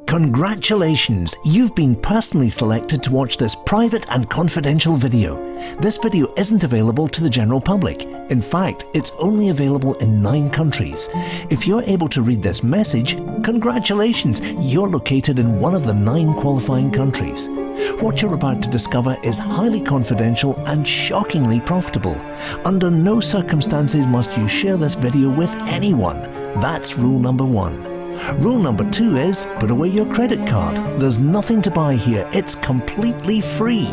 Congratulations! You've been personally selected to watch this private and confidential video. This video isn't available to the general public. In fact, it's only available in 9 countries. If you're able to read this message, congratulations! You're located in one of the 9 qualifying countries. What you're about to discover is highly confidential and shockingly profitable. Under no circumstances must you share this video with anyone. That's rule number 1. Rule number 2 is, put away your credit card. There's nothing to buy here. It's completely free.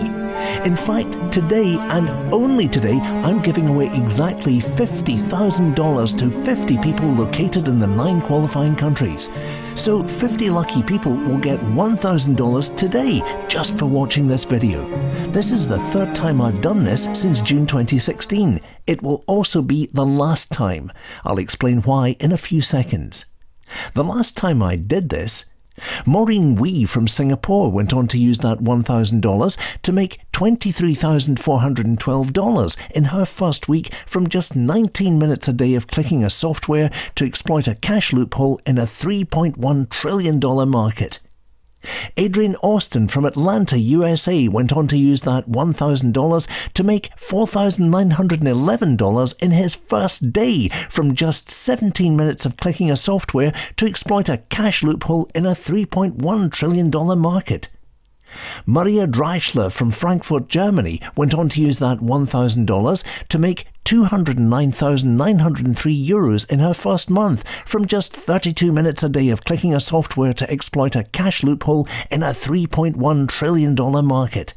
In fact, today and only today, I'm giving away exactly $50,000 to 50 people located in the 9 qualifying countries. So 50 lucky people will get $1,000 today just for watching this video. This is the 3rd time I've done this since June 2016. It will also be the last time. I'll explain why in a few seconds. The last time I did this, Maureen Wee from Singapore went on to use that $1,000 to make $23,412 in her first week from just 19 minutes a day of clicking a software to exploit a cash loophole in a $3.1 trillion market. Adrian Austin from Atlanta, USA went on to use that $1,000 to make $4,911 in his first day from just 17 minutes of clicking a software to exploit a cash loophole in a $3.1 trillion market. Maria Dreischler from Frankfurt, Germany went on to use that $1,000 to make €209,903 in her first month from just 32 minutes a day of clicking a software to exploit a cash loophole in a $3.1 trillion market.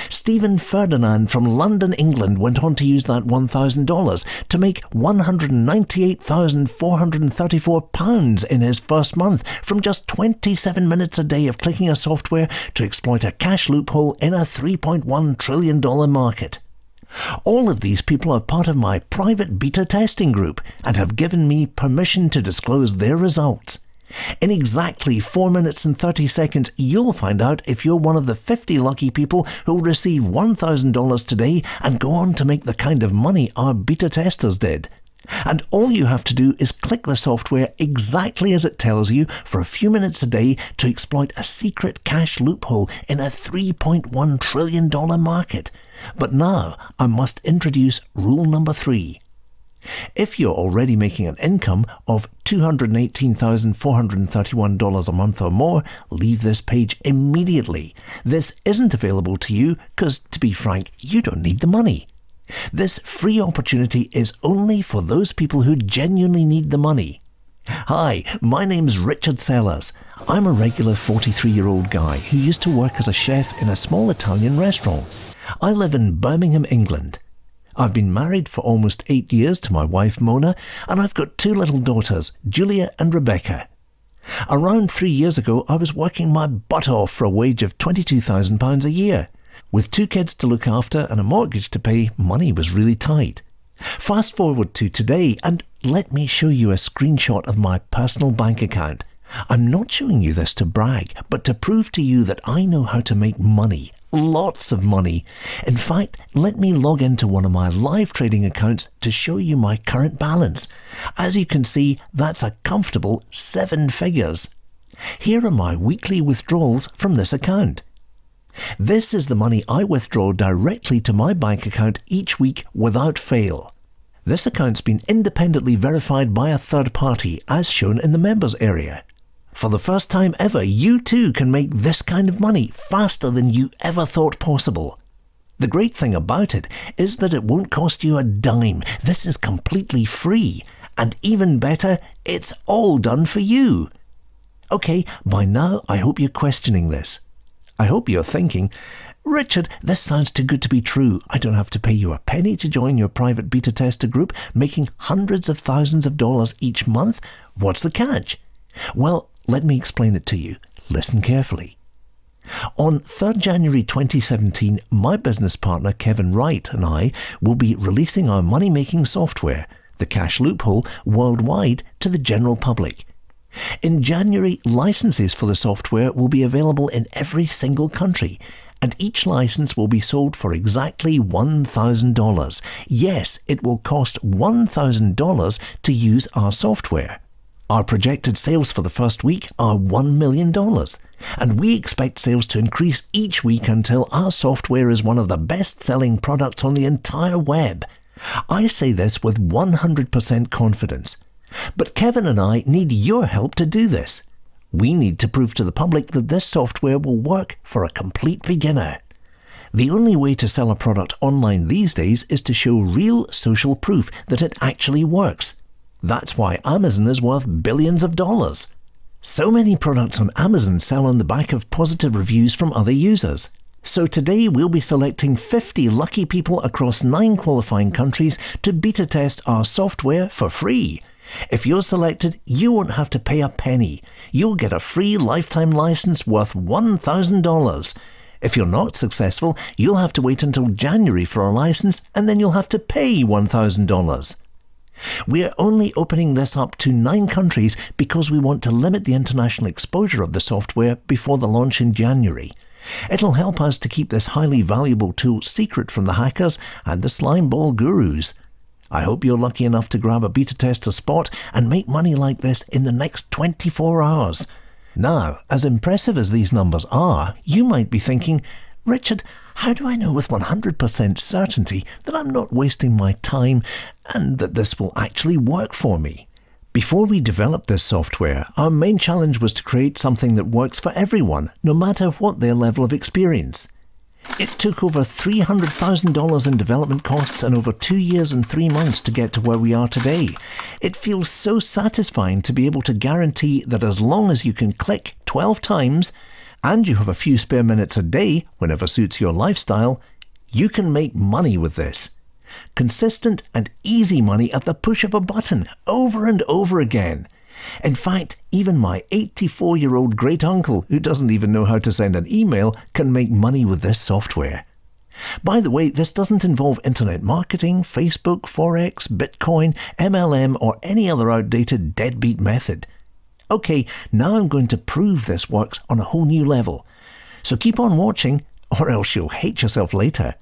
Stephen Ferdinand from London, England went on to use that $1,000 to make £198,434 in his first month from just 27 minutes a day of clicking a software to exploit a cash loophole in a $3.1 trillion market. All of these people are part of my private beta testing group and have given me permission to disclose their results. In exactly 4 minutes and 30 seconds, you'll find out if you're one of the 50 lucky people who'll receive $1,000 today and go on to make the kind of money our beta testers did. And all you have to do is click the software exactly as it tells you for a few minutes a day to exploit a secret cash loophole in a $3.1 trillion market. But now I must introduce rule number 3. If you're already making an income of $218,431 a month or more, leave this page immediately. This isn't available to you because, to be frank, you don't need the money. This free opportunity is only for those people who genuinely need the money. Hi, my name's Richard Sellers. I'm a regular 43-year-old guy who used to work as a chef in a small Italian restaurant. I live in Birmingham, England. I've been married for almost 8 years to my wife Mona, and I've got 2 little daughters, Julia and Rebecca. Around 3 years ago, I was working my butt off for a wage of £22,000 a year. With 2 kids to look after and a mortgage to pay, money was really tight. Fast forward to today, and let me show you a screenshot of my personal bank account. I'm not showing you this to brag, but to prove to you that I know how to make money. Lots of money. In fact, let me log into one of my live trading accounts to show you my current balance. As you can see, that's a comfortable 7 figures. Here are my weekly withdrawals from this account. This is the money I withdraw directly to my bank account each week without fail. This account's been independently verified by a third party, as shown in the members area. For the first time ever, you too can make this kind of money faster than you ever thought possible. The great thing about it is that it won't cost you a dime. This is completely free. And even better, it's all done for you. Okay, by now I hope you're questioning this. I hope you're thinking, Richard, this sounds too good to be true. I don't have to pay you a penny to join your private beta tester group, making hundreds of thousands of dollars each month. What's the catch? Well, let me explain it to you. Listen carefully. On 3rd January 2017, my business partner Kevin Wright and I will be releasing our money-making software, the Cash Loophole, worldwide to the general public. In January, licenses for the software will be available in every single country, and each license will be sold for exactly $1,000. Yes, it will cost $1,000 to use our software. Our projected sales for the first week are $1 million, and we expect sales to increase each week until our software is one of the best-selling products on the entire web. I say this with 100% confidence. But Kevin and I need your help to do this. We need to prove to the public that this software will work for a complete beginner. The only way to sell a product online these days is to show real social proof that it actually works. That's why Amazon is worth billions of dollars. So many products on Amazon sell on the back of positive reviews from other users. So today we'll be selecting 50 lucky people across 9 qualifying countries to beta test our software for free. If you're selected, you won't have to pay a penny. You'll get a free lifetime license worth $1,000. If you're not successful, you'll have to wait until January for a license, and then you'll have to pay $1,000. We're only opening this up to 9 countries because we want to limit the international exposure of the software before the launch in January. It'll help us to keep this highly valuable tool secret from the hackers and the slimeball gurus. I hope you're lucky enough to grab a beta tester spot and make money like this in the next 24 hours. Now, as impressive as these numbers are, you might be thinking, Richard, how do I know with 100% certainty that I'm not wasting my time and that this will actually work for me? Before we developed this software, our main challenge was to create something that works for everyone, no matter what their level of experience. It took over $300,000 in development costs and over 2 years and 3 months to get to where we are today. It feels so satisfying to be able to guarantee that as long as you can click 12 times and you have a few spare minutes a day, whenever suits your lifestyle, you can make money with this. Consistent and easy money at the push of a button, over and over again. In fact, even my 84-year-old great-uncle, who doesn't even know how to send an email, can make money with this software. By the way, this doesn't involve internet marketing, Facebook, Forex, Bitcoin, MLM, or any other outdated deadbeat method. Okay, now I'm going to prove this works on a whole new level. So keep on watching, or else you'll hate yourself later.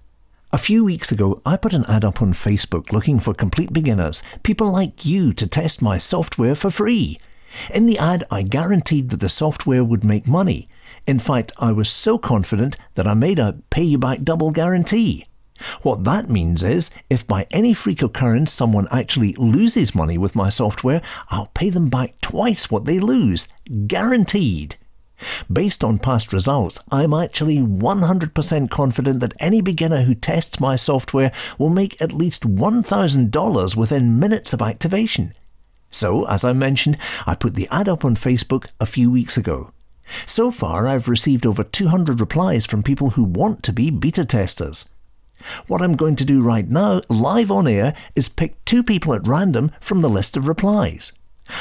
A few weeks ago, I put an ad up on Facebook looking for complete beginners, people like you, to test my software for free. In the ad, I guaranteed that the software would make money. In fact, I was so confident that I made a pay-you-back-double guarantee. What that means is, if by any freak occurrence someone actually loses money with my software, I'll pay them back twice what they lose. Guaranteed. Based on past results, I'm actually 100% confident that any beginner who tests my software will make at least $1,000 within minutes of activation. So, as I mentioned, I put the ad up on Facebook a few weeks ago. So far, I've received over 200 replies from people who want to be beta testers. What I'm going to do right now, live on air, is pick 2 people at random from the list of replies.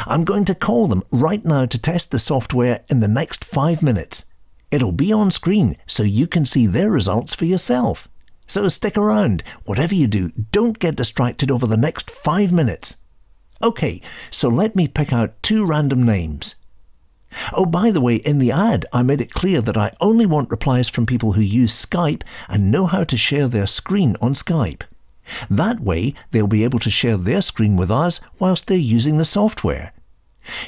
I'm going to call them right now to test the software in the next 5 minutes. It'll be on screen so you can see their results for yourself. So stick around. Whatever you do, don't get distracted over the next 5 minutes. Okay, so let me pick out 2 random names. Oh, by the way, in the ad, I made it clear that I only want replies from people who use Skype and know how to share their screen on Skype. That way, they'll be able to share their screen with us whilst they're using the software.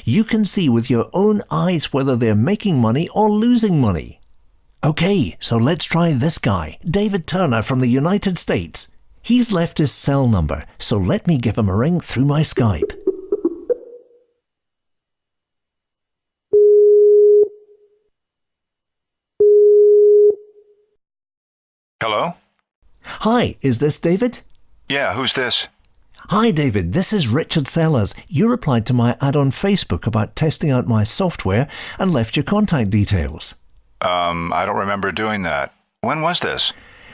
You can see with your own eyes whether they're making money or losing money. Okay, so let's try this guy, David Turner from the United States. He's left his cell number, so let me give him a ring through my Skype. Hello? Hi, is this David? Yeah, who's this? Hi David, this is Richard Sellers. You replied to my ad on Facebook about testing out my software and left your contact details. I don't remember doing that. When was this?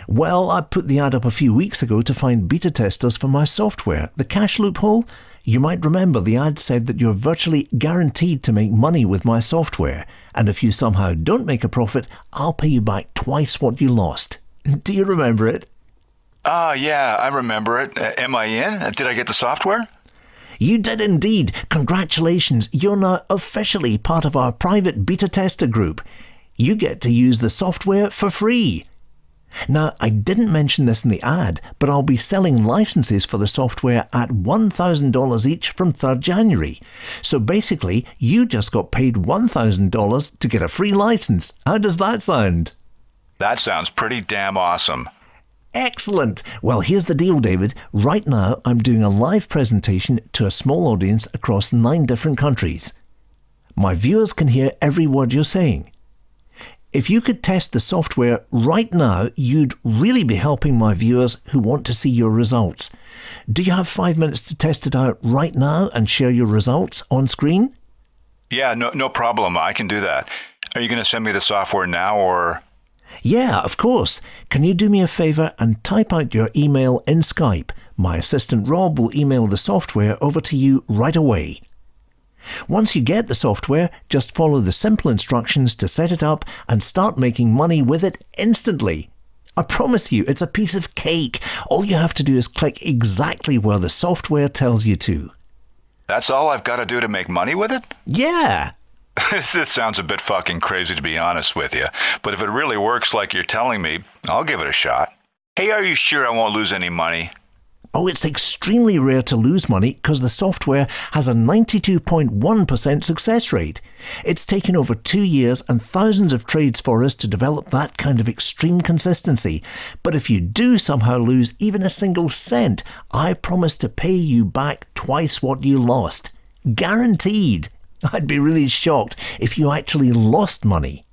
Well, I put the ad up a few weeks ago to find beta testers for my software, the Cash Loophole. You might remember the ad said that you're virtually guaranteed to make money with my software, and if you somehow don't make a profit, I'll pay you back twice what you lost. Do you remember it? Yeah, I remember it. Am I in? Did I get the software? You did indeed. Congratulations. You're now officially part of our private beta tester group. You get to use the software for free. Now, I didn't mention this in the ad, but I'll be selling licenses for the software at $1,000 each from 3rd January. So basically, you just got paid $1,000 to get a free license. How does that sound? That sounds pretty damn awesome. Excellent! Well, here's the deal, David. Right now, I'm doing a live presentation to a small audience across 9 different countries. My viewers can hear every word you're saying. If you could test the software right now, you'd really be helping my viewers who want to see your results. Do you have 5 minutes to test it out right now and share your results on screen? Yeah, no problem. I can do that. Are you going to send me the software now, or...? Yeah, of course. Can you do me a favor and type out your email in Skype? My assistant Rob will email the software over to you right away. Once you get the software, just follow the simple instructions to set it up and start making money with it instantly. I promise you, it's a piece of cake. All you have to do is click exactly where the software tells you to. That's all I've got to do to make money with it? Yeah! This sounds a bit fucking crazy, to be honest with you. But if it really works like you're telling me, I'll give it a shot. Hey, are you sure I won't lose any money? Oh, it's extremely rare to lose money because the software has a 92.1% success rate. It's taken over 2 years and thousands of trades for us to develop that kind of extreme consistency. But if you do somehow lose even a single cent, I promise to pay you back twice what you lost. Guaranteed. I'd be really shocked if you actually lost money.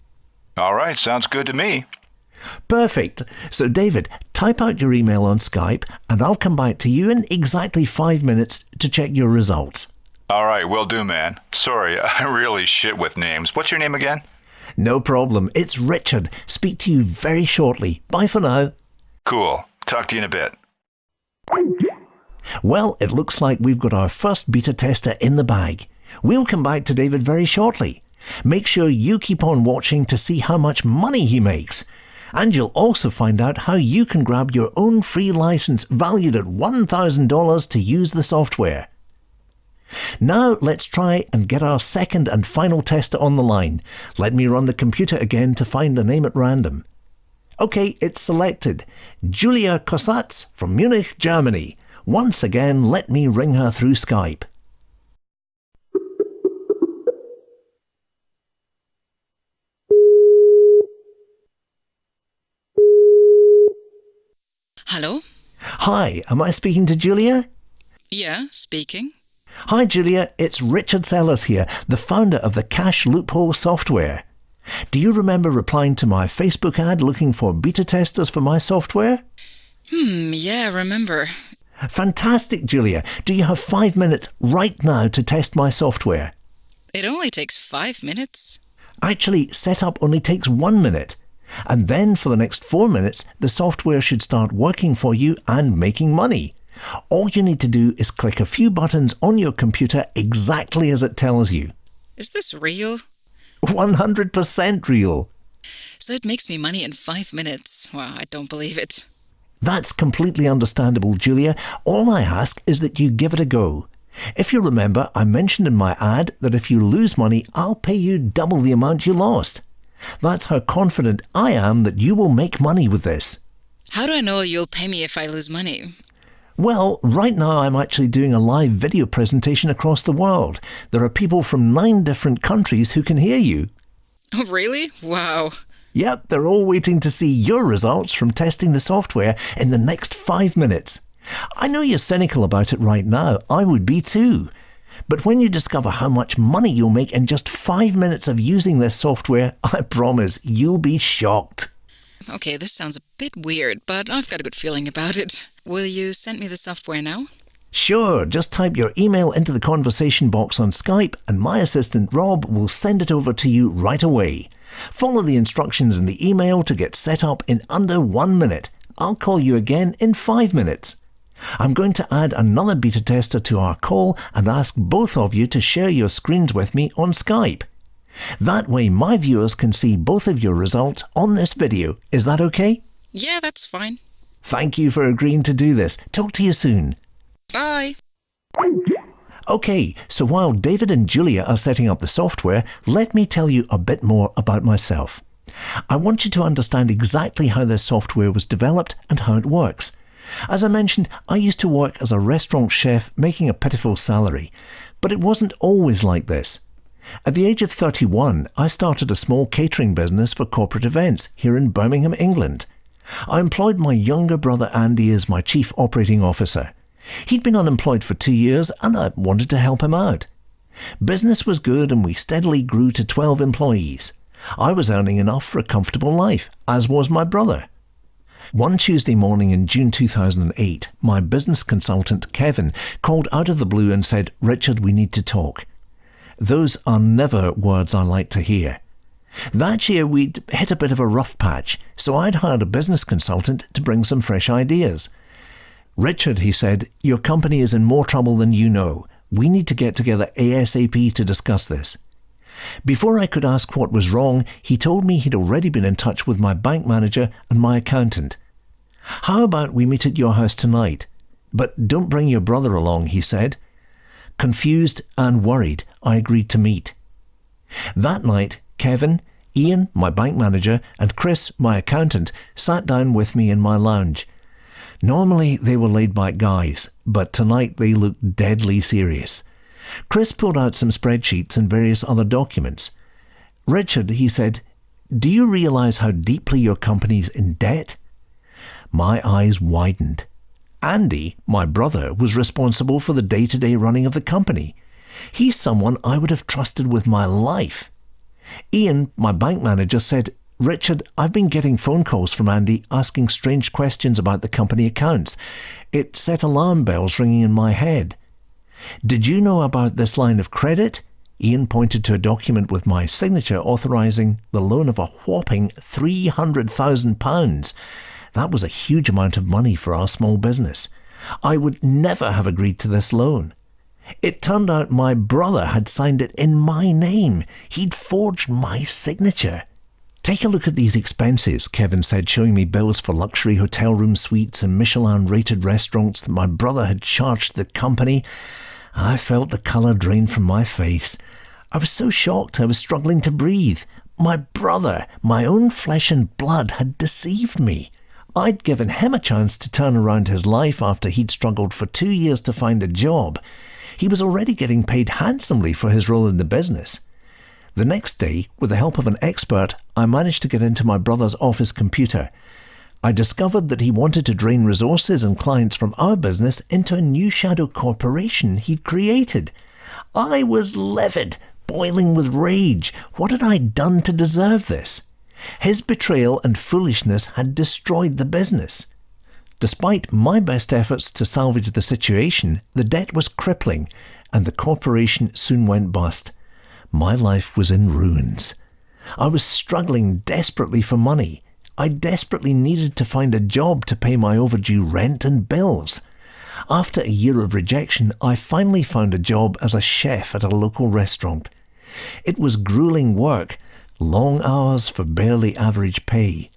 All right, sounds good to me. Perfect. So, David, type out your email on Skype and I'll come back to you in exactly 5 minutes to check your results. All right, will do, man. Sorry, I really shit with names. What's your name again? No problem. It's Richard. Speak to you very shortly. Bye for now. Cool. Talk to you in a bit. Well, it looks like we've got our first beta tester in the bag. We'll come back to David very shortly. Make sure you keep on watching to see how much money he makes. And you'll also find out how you can grab your own free license valued at $1,000 to use the software. Now let's try and get our second and final tester on the line. Let me run the computer again to find a name at random. Okay, it's selected. Julia Kossatz from Munich, Germany. Once again, let me ring her through Skype. Hello? Hi, am I speaking to Julia? Yeah, speaking. Hi Julia, it's Richard Sellers here, the founder of the Cash Loophole software. Do you remember replying to my Facebook ad looking for beta testers for my software? Yeah, I remember. Fantastic, Julia. Do you have 5 minutes right now to test my software? It only takes 5 minutes. Actually, setup only takes 1 minute. And then for the next 4 minutes, the software should start working for you and making money. All you need to do is click a few buttons on your computer exactly as it tells you. Is this real? 100% real. So it makes me money in 5 minutes. Well, I don't believe it. That's completely understandable, Julia. All I ask is that you give it a go. If you remember, I mentioned in my ad that if you lose money, I'll pay you double the amount you lost. That's how confident I am that you will make money with this. How do I know you'll pay me if I lose money? Well, right now I'm actually doing a live video presentation across the world. There are people from 9 different countries who can hear you. Oh, really? Wow. Yep, they're all waiting to see your results from testing the software in the next 5 minutes. I know you're cynical about it right now. I would be too. But when you discover how much money you'll make in just 5 minutes of using this software, I promise you'll be shocked. Okay, this sounds a bit weird, but I've got a good feeling about it. Will you send me the software now? Sure, just type your email into the conversation box on Skype and my assistant Rob will send it over to you right away. Follow the instructions in the email to get set up in under 1 minute. I'll call you again in 5 minutes. I'm going to add another beta tester to our call and ask both of you to share your screens with me on Skype. That way my viewers can see both of your results on this video. Is that okay? Yeah, that's fine. Thank you for agreeing to do this. Talk to you soon. Bye. Okay, so while David and Julia are setting up the software, let me tell you a bit more about myself. I want you to understand exactly how this software was developed and how it works. As I mentioned, I used to work as a restaurant chef making a pitiful salary, but it wasn't always like this. At the age of 31, I started a small catering business for corporate events here in Birmingham, England. I employed my younger brother Andy as my chief operating officer. He'd been unemployed for 2 years and I wanted to help him out. Business was good and we steadily grew to 12 employees. I was earning enough for a comfortable life, as was my brother. One Tuesday morning in June 2008, my business consultant Kevin called out of the blue and said, "Richard, we need to talk." Those are never words I like to hear. That year we'd hit a bit of a rough patch, so I'd hired a business consultant to bring some fresh ideas. "Richard," he said, "your company is in more trouble than you know. We need to get together ASAP to discuss this." Before I could ask what was wrong, he told me he'd already been in touch with my bank manager and my accountant. "How about we meet at your house tonight? But don't bring your brother along," he said. Confused and worried, I agreed to meet. That night, Kevin, Ian, my bank manager, and Chris, my accountant, sat down with me in my lounge. Normally they were laid-back guys, but tonight they looked deadly serious. Chris pulled out some spreadsheets and various other documents. "Richard," he said, "do you realize how deeply your company's in debt?" My eyes widened. Andy, my brother, was responsible for the day-to-day running of the company. He's someone I would have trusted with my life. Ian, my bank manager, said, "Richard, I've been getting phone calls from Andy asking strange questions about the company accounts. It set alarm bells ringing in my head." "Did you know about this line of credit?" Ian pointed to a document with my signature authorising the loan of a whopping £300,000. That was a huge amount of money for our small business. I would never have agreed to this loan. It turned out my brother had signed it in my name. He'd forged my signature. "Take a look at these expenses," Kevin said, showing me bills for luxury hotel room suites and Michelin-rated restaurants that my brother had charged the company. I felt the colour drain from my face. I was so shocked I was struggling to breathe. My brother, my own flesh and blood, had deceived me. I'd given him a chance to turn around his life after he'd struggled for 2 years to find a job. He was already getting paid handsomely for his role in the business. The next day, with the help of an expert, I managed to get into my brother's office computer. I discovered that he wanted to drain resources and clients from our business into a new shadow corporation he'd created. I was livid, boiling with rage. What had I done to deserve this? His betrayal and foolishness had destroyed the business. Despite my best efforts to salvage the situation, the debt was crippling, and the corporation soon went bust. My life was in ruins. I was struggling desperately for money. I desperately needed to find a job to pay my overdue rent and bills. After a year of rejection, I finally found a job as a chef at a local restaurant. It was grueling work, long hours for barely average pay.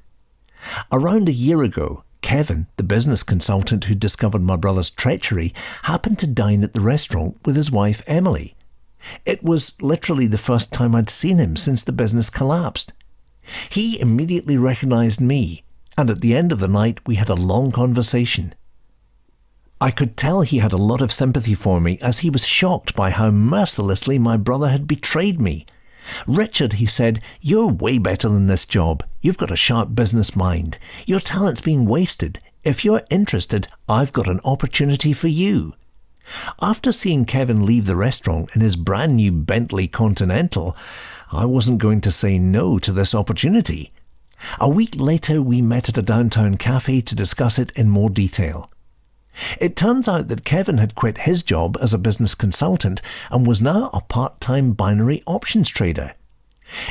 Around a year ago, Kevin, the business consultant who discovered my brother's treachery, happened to dine at the restaurant with his wife Emily. It was literally the first time I'd seen him since the business collapsed. He immediately recognized me, and at the end of the night we had a long conversation. I could tell he had a lot of sympathy for me, as he was shocked by how mercilessly my brother had betrayed me. "Richard," he said, "you're way better than this job. You've got a sharp business mind. Your talent's being wasted. If you're interested, I've got an opportunity for you." After seeing Kevin leave the restaurant in his brand new Bentley Continental, I wasn't going to say no to this opportunity. A week later, we met at a downtown cafe to discuss it in more detail. It turns out that Kevin had quit his job as a business consultant and was now a part-time binary options trader.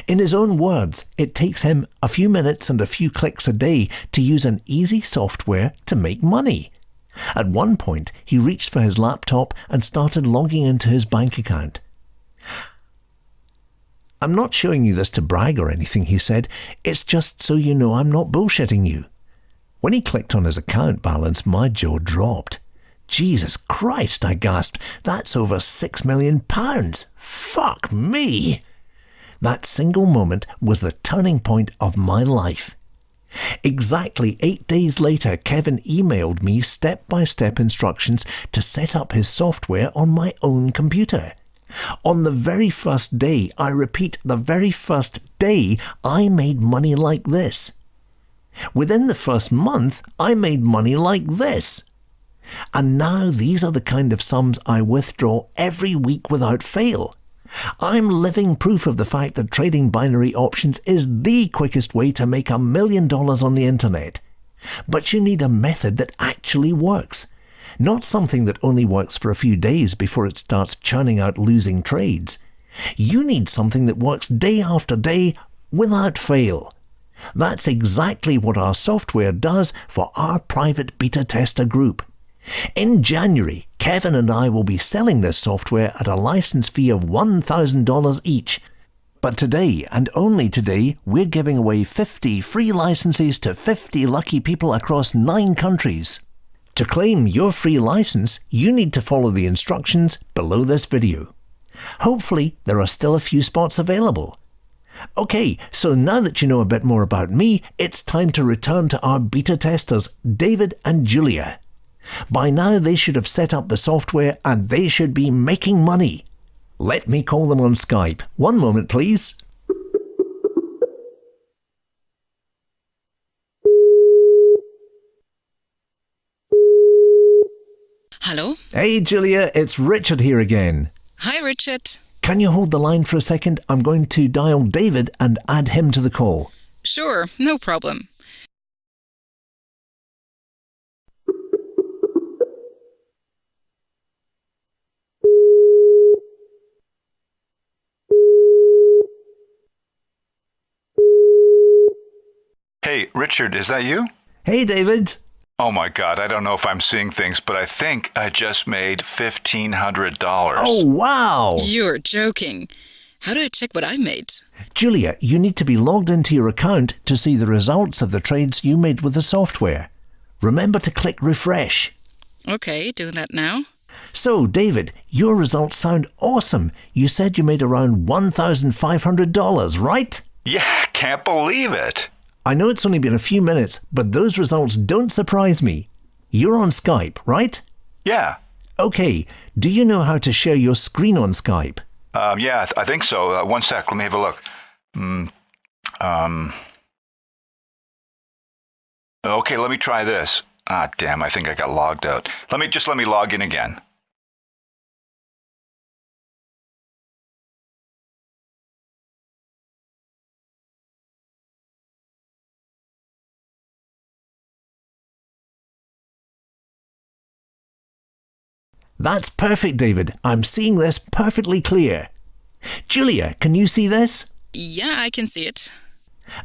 In his own words, it takes him a few minutes and a few clicks a day to use an easy software to make money. At one point, he reached for his laptop and started logging into his bank account. "I'm not showing you this to brag or anything," he said. "It's just so you know I'm not bullshitting you." When he clicked on his account balance, my jaw dropped. "Jesus Christ," I gasped. "That's over £6 million. Fuck me!" That single moment was the turning point of my life. Exactly 8 days later, Kevin emailed me step-by-step instructions to set up his software on my own computer. On the very first day, I repeat, the very first day, I made money like this. Within the first month, I made money like this. And now these are the kind of sums I withdraw every week without fail. I'm living proof of the fact that trading binary options is the quickest way to make $1 million on the internet. But you need a method that actually works. Not something that only works for a few days before it starts churning out losing trades. You need something that works day after day without fail. That's exactly what our software does for our private beta tester group. In January, Kevin and I will be selling this software at a license fee of $1,000 each. But today, and only today, we're giving away 50 free licenses to 50 lucky people across 9 countries. To claim your free license, you need to follow the instructions below this video. Hopefully, there are still a few spots available. Okay, so now that you know a bit more about me, it's time to return to our beta testers, David and Julia. By now they should have set up the software and they should be making money. Let me call them on Skype. One moment, please. Hello? Hey Julia, it's Richard here again. Hi, Richard. Can you hold the line for a second? I'm going to dial David and add him to the call. Sure, no problem. Hey, Richard, is that you? Hey David. Oh my God, I don't know if I'm seeing things, but I think I just made $1,500. Oh wow! You're joking. How do I check what I made? Julia, you need to be logged into your account to see the results of the trades you made with the software. Remember to click refresh. Okay, doing that now. So, David, your results sound awesome. You said you made around $1,500, right? Yeah, can't believe it. I know it's only been a few minutes, but those results don't surprise me. You're on Skype, right? Yeah. Okay, do you know how to share your screen on Skype? Yeah, I think so. One sec, let me have a look. Okay, let me try this. Ah, damn, I think I got logged out. Let me log in again. That's perfect, David. I'm seeing this perfectly clear. Julia, can you see this? Yeah, I can see it.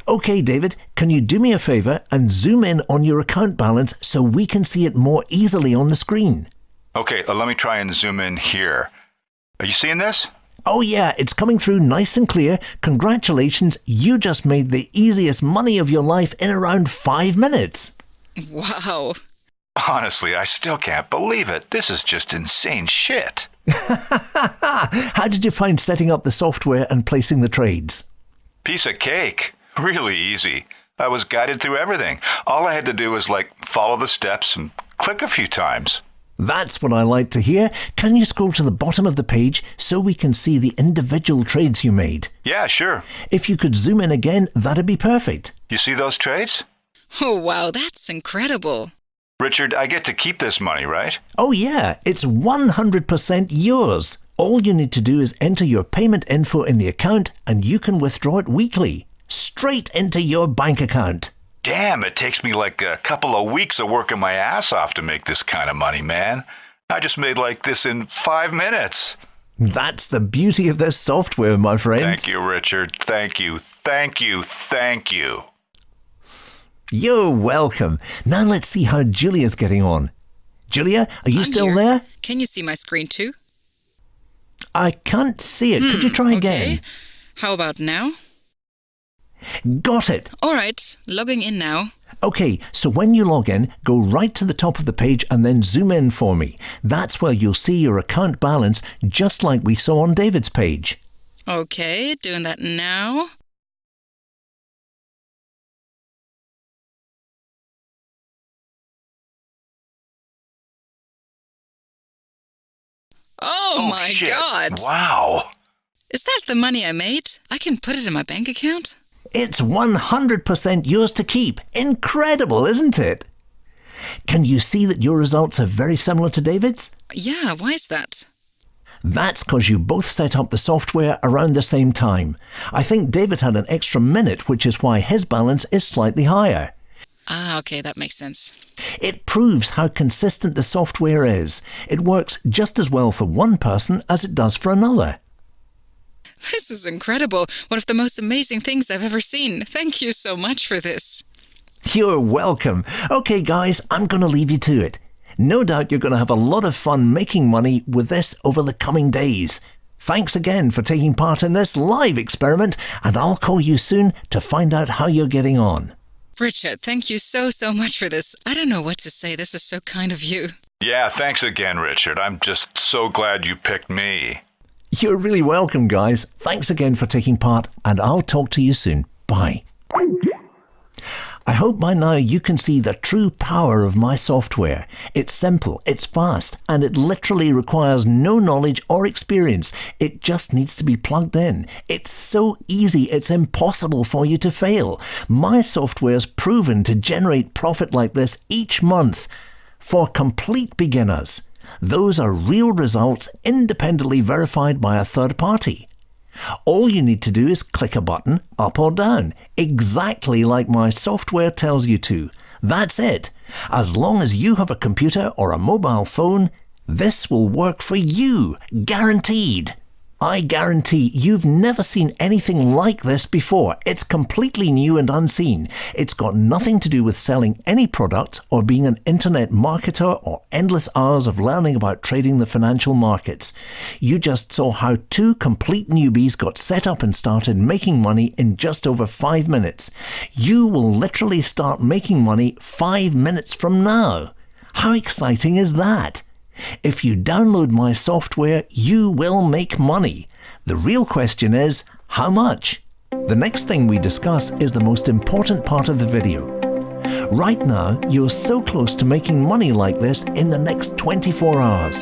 Okay, David, can you do me a favor and zoom in on your account balance so we can see it more easily on the screen? Okay, let me try and zoom in here. Are you seeing this? Oh yeah, it's coming through nice and clear. Congratulations, you just made the easiest money of your life in around 5 minutes. Wow. Honestly, I still can't believe it. This is just insane shit. How did you find setting up the software and placing the trades? Piece of cake. Really easy. I was guided through everything. All I had to do was, follow the steps and click a few times. That's what I like to hear. Can you scroll to the bottom of the page so we can see the individual trades you made? Yeah, sure. If you could zoom in again, that'd be perfect. You see those trades? Oh, wow, that's incredible. Richard, I get to keep this money, right? Oh yeah, it's 100% yours. All you need to do is enter your payment info in the account and you can withdraw it weekly, straight into your bank account. Damn, it takes me a couple of weeks of working my ass off to make this kind of money, man. I just made this in 5 minutes. That's the beauty of this software, my friend. Thank you, Richard. Thank you. Thank you. Thank you. You're welcome. Now let's see how Julia's getting on. Julia, are you still there? Can you see my screen too? I can't see it. Could you try again? How about now? Got it. All right, logging in now. Okay, so when you log in, go right to the top of the page and then zoom in for me. That's where you'll see your account balance, just like we saw on David's page. Okay, doing that now. Oh my shit. God! Wow. Is that the money I made? I can put it in my bank account? It's 100% yours to keep. Incredible, isn't it? Can you see that your results are very similar to David's? Yeah, why is that? That's because you both set up the software around the same time. I think David had an extra minute, which is why his balance is slightly higher. Ah, okay, that makes sense. It proves how consistent the software is. It works just as well for one person as it does for another. This is incredible. One of the most amazing things I've ever seen. Thank you so much for this. You're welcome. Okay, guys, I'm going to leave you to it. No doubt you're going to have a lot of fun making money with this over the coming days. Thanks again for taking part in this live experiment, and I'll call you soon to find out how you're getting on. Richard, thank you so much for this. I don't know what to say. This is so kind of you. Yeah, thanks again, Richard. I'm just so glad you picked me. You're really welcome, guys. Thanks again for taking part, and I'll talk to you soon. Bye. I hope by now you can see the true power of my software. It's simple, it's fast, and it literally requires no knowledge or experience. It just needs to be plugged in. It's so easy, it's impossible for you to fail. My software's proven to generate profit like this each month for complete beginners. Those are real results independently verified by a third party. All you need to do is click a button up or down, exactly like my software tells you to. That's it. As long as you have a computer or a mobile phone, this will work for you, guaranteed. I guarantee you've never seen anything like this before. It's completely new and unseen. It's got nothing to do with selling any products or being an internet marketer or endless hours of learning about trading the financial markets. You just saw how two complete newbies got set up and started making money in just over 5 minutes. You will literally start making money 5 minutes from now. How exciting is that? If you download my software, you will make money. The real question is, how much? The next thing we discuss is the most important part of the video. Right now, you're so close to making money like this in the next 24 hours.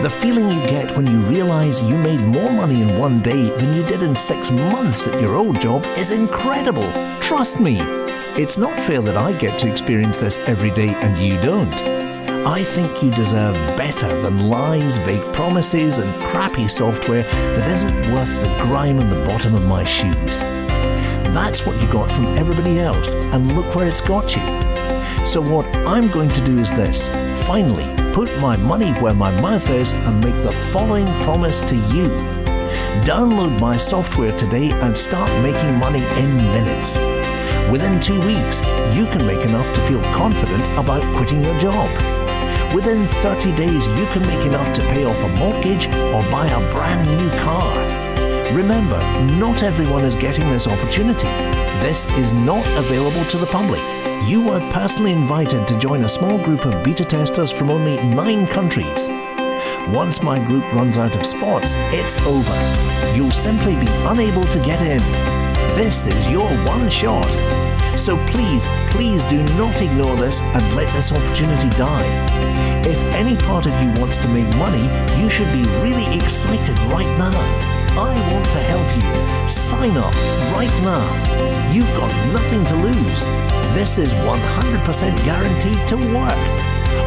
The feeling you get when you realize you made more money in one day than you did in 6 months at your old job is incredible. Trust me. It's not fair that I get to experience this every day and you don't. I think you deserve better than lies, vague promises, and crappy software that isn't worth the grime on the bottom of my shoes. That's what you got from everybody else, and look where it's got you. So what I'm going to do is this. Finally, put my money where my mouth is and make the following promise to you. Download my software today and start making money in minutes. Within 2 weeks, you can make enough to feel confident about quitting your job. Within 30 days, you can make enough to pay off a mortgage or buy a brand new car. Remember, not everyone is getting this opportunity. This is not available to the public. You are personally invited to join a small group of beta testers from only 9 countries. Once my group runs out of spots, it's over. You'll simply be unable to get in. This is your one shot. So please do not ignore this and let this opportunity die. If any part of you wants to make money, you should be really excited right now. I want to help you. Sign up right now. You've got nothing to lose. This is 100% guaranteed to work.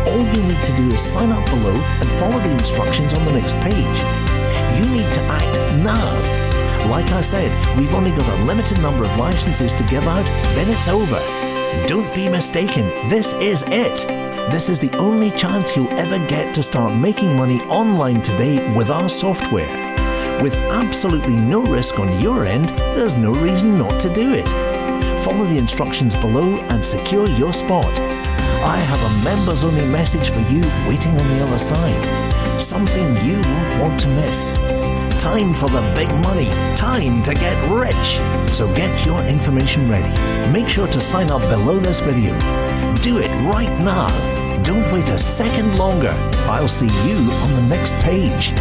All you need to do is sign up below and follow the instructions on the next page. You need to act now. Like I said, we've only got a limited number of licenses to give out, then it's over. Don't be mistaken, this is it. This is the only chance you'll ever get to start making money online today with our software. With absolutely no risk on your end, there's no reason not to do it. Follow the instructions below and secure your spot. I have a members-only message for you waiting on the other side. Something you won't want to miss. Time for the big money. Time to get rich. So get your information ready. Make sure to sign up below this video. Do it right now. Don't wait a second longer. I'll see you on the next page.